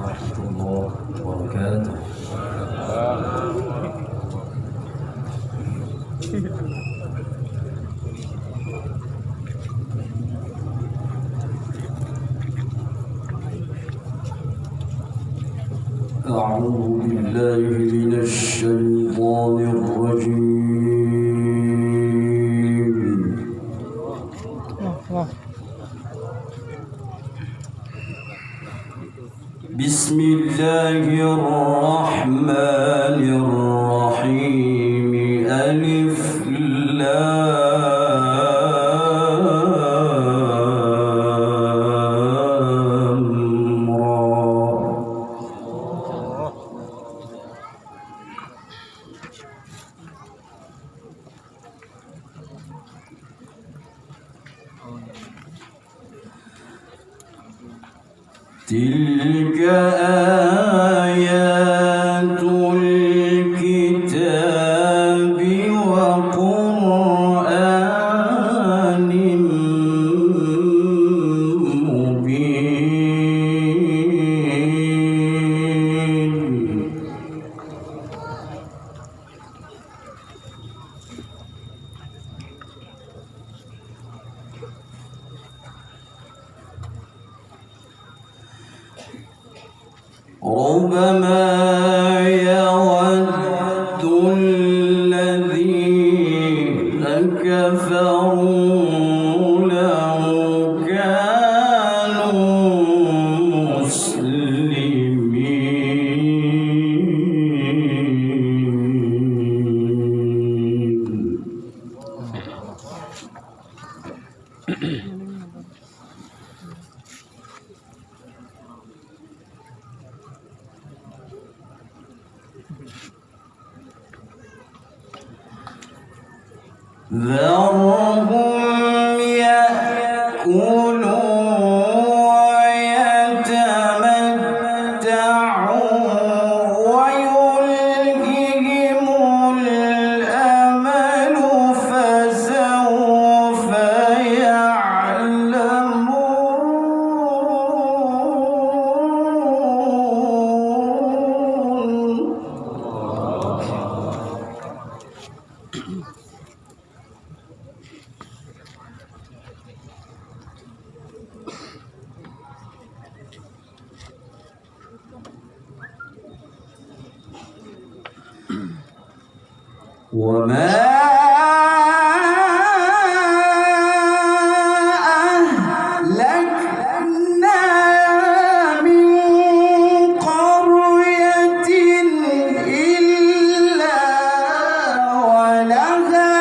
ورحمة الله وبركاته. أعوذ بالله من الشيطان الرجيم. بسم الله الرحمن الرحيم. ألف لام را. تلك آيات الكتاب وقرآن مبين. ربما يود الذين كفروا لو كانوا مسلمين. ذرهم يأكلوا ويتمتعوا ويلههم الأمل فسوف يعلمون. وما أهلكنا من قرية إلا ولها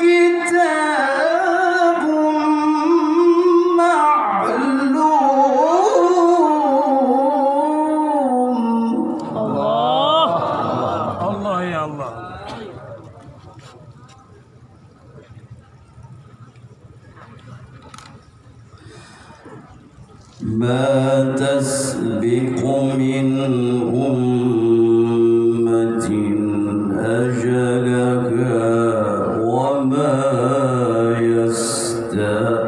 كتاب معلوم. الله يا الله. ما تسبق من أمة أجلها وما يستأخرون.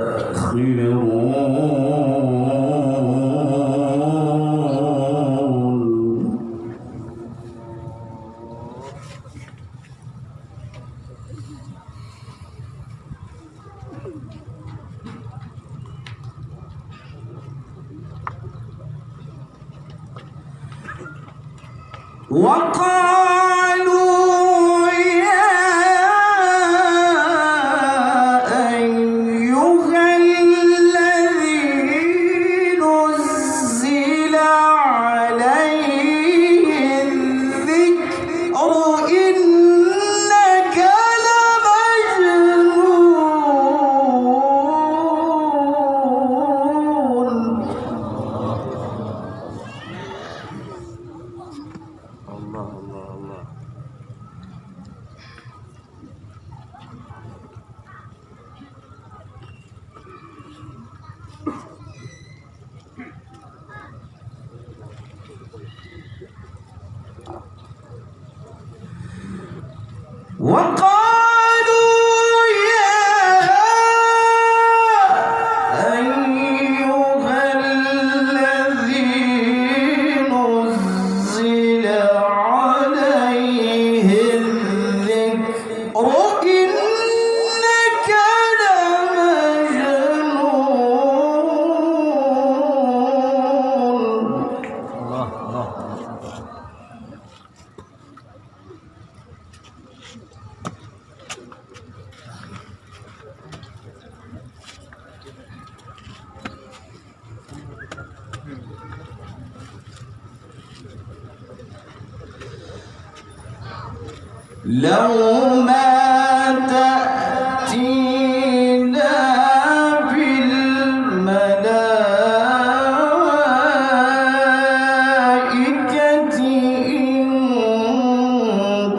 وقالوا يا أيها الذي نزل عليه الذكر إنك لمجنون. الله الله لو ما تأتينا بالملائكة إن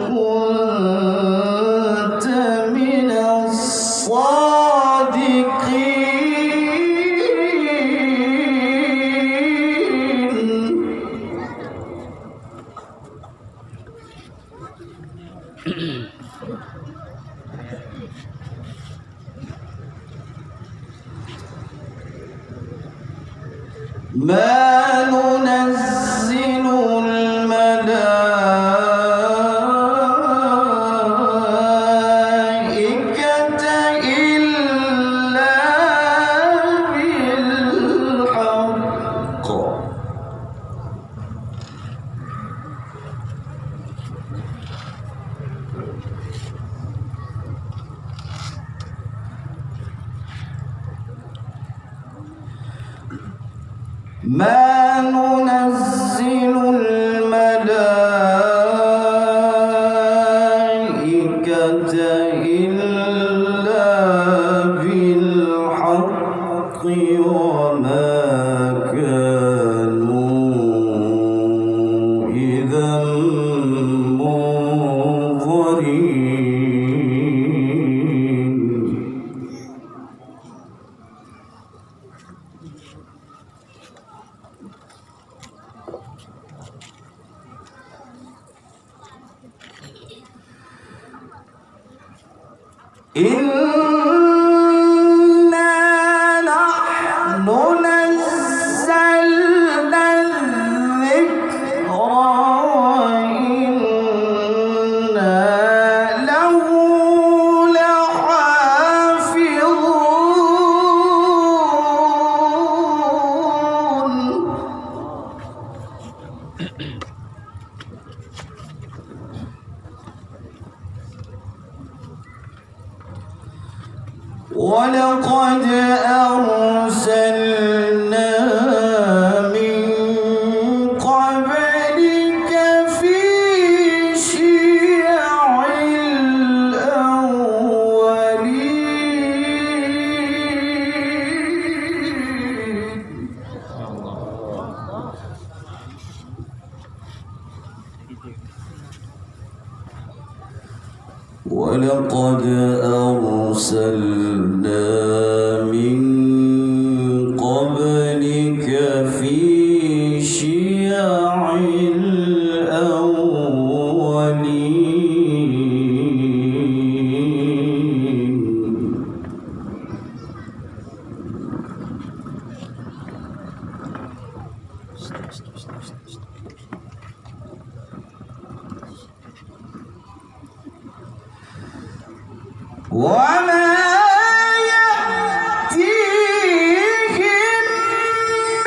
كنت من الصادقين. ما ننزل الملائكة إلا بالحق. ما ننزل الملائكة إلا بالحق وما كانوا إذا منظرين. إنا نحن نزلنا الذكر وإنا له لحافظون. ولقد أرسلنا من قبلك في شيع الأولين. ولقد أرسلنا من قبلك في شيع الأولين. وما يأتيهم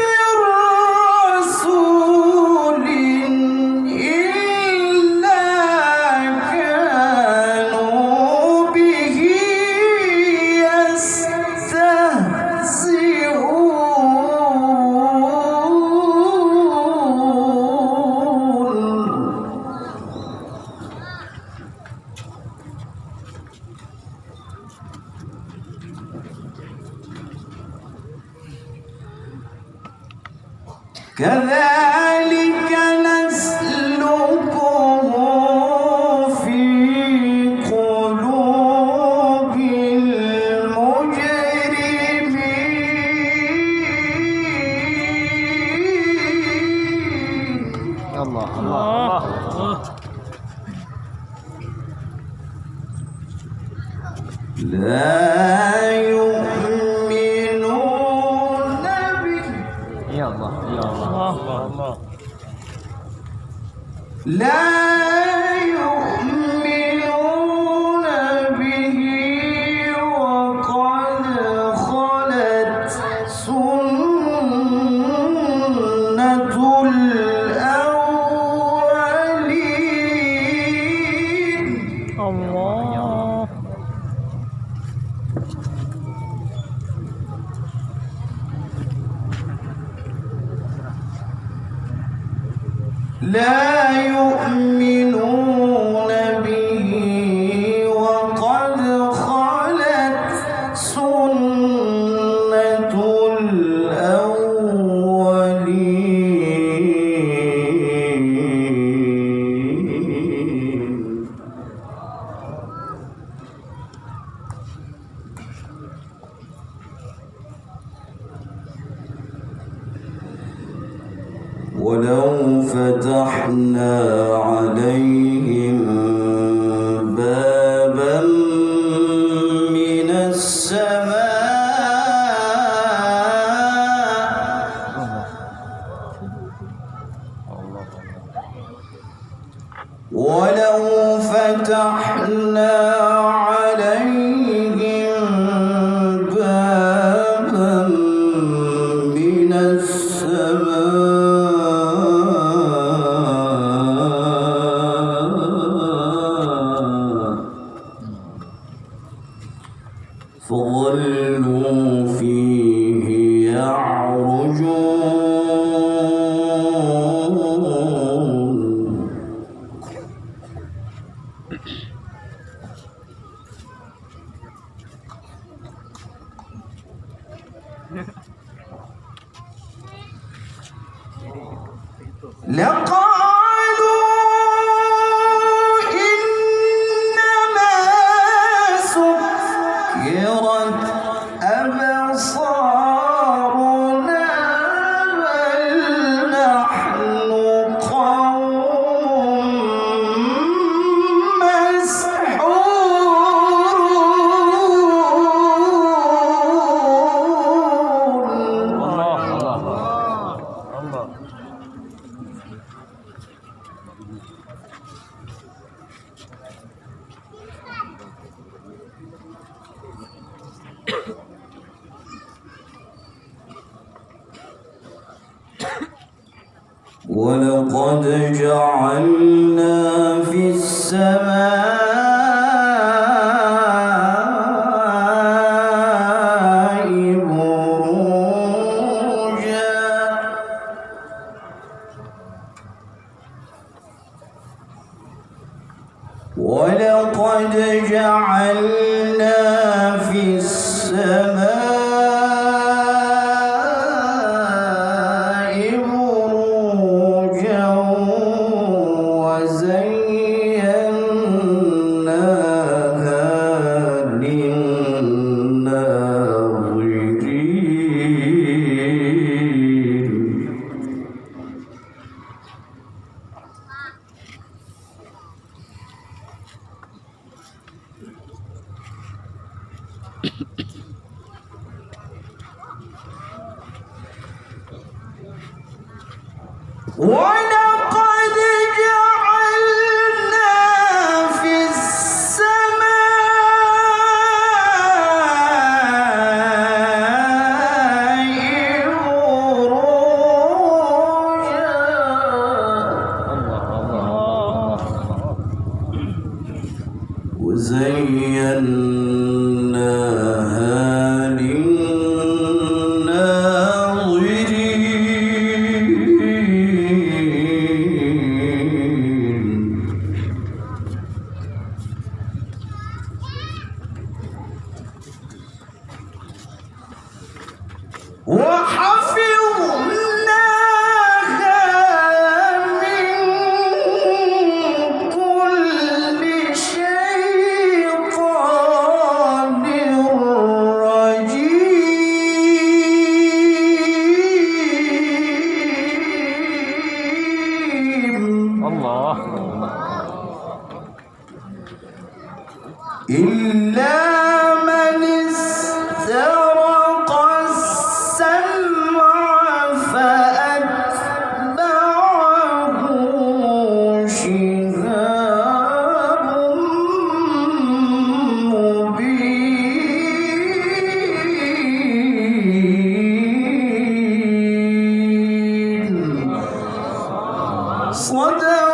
من رسول إلا كانوا به يستهزئون. كذلك نسلكه في قلوب المجرمين. الله الله لا يؤمنون به. يا الله يا الله الله. لا يؤمنون به وقد خلت سنة الأولين. الله. لا يؤمنون به ولو فتحنا عليهم بابا من السماء ولو فتحنا عليهم بابا من السماء فظلوا فيه يعرجون لقالوا إنما سكرت أبصارنا بل نحن قوم ولقد جعلنا في السماء بروجا ولقد جعلنا في السماء ولقد جعلنا في السماء بروجا وزيناها للناظرين وحفظناها من كل شيطان رجيم إلا من استرق السمع فأتبعه شهاب مبين صدق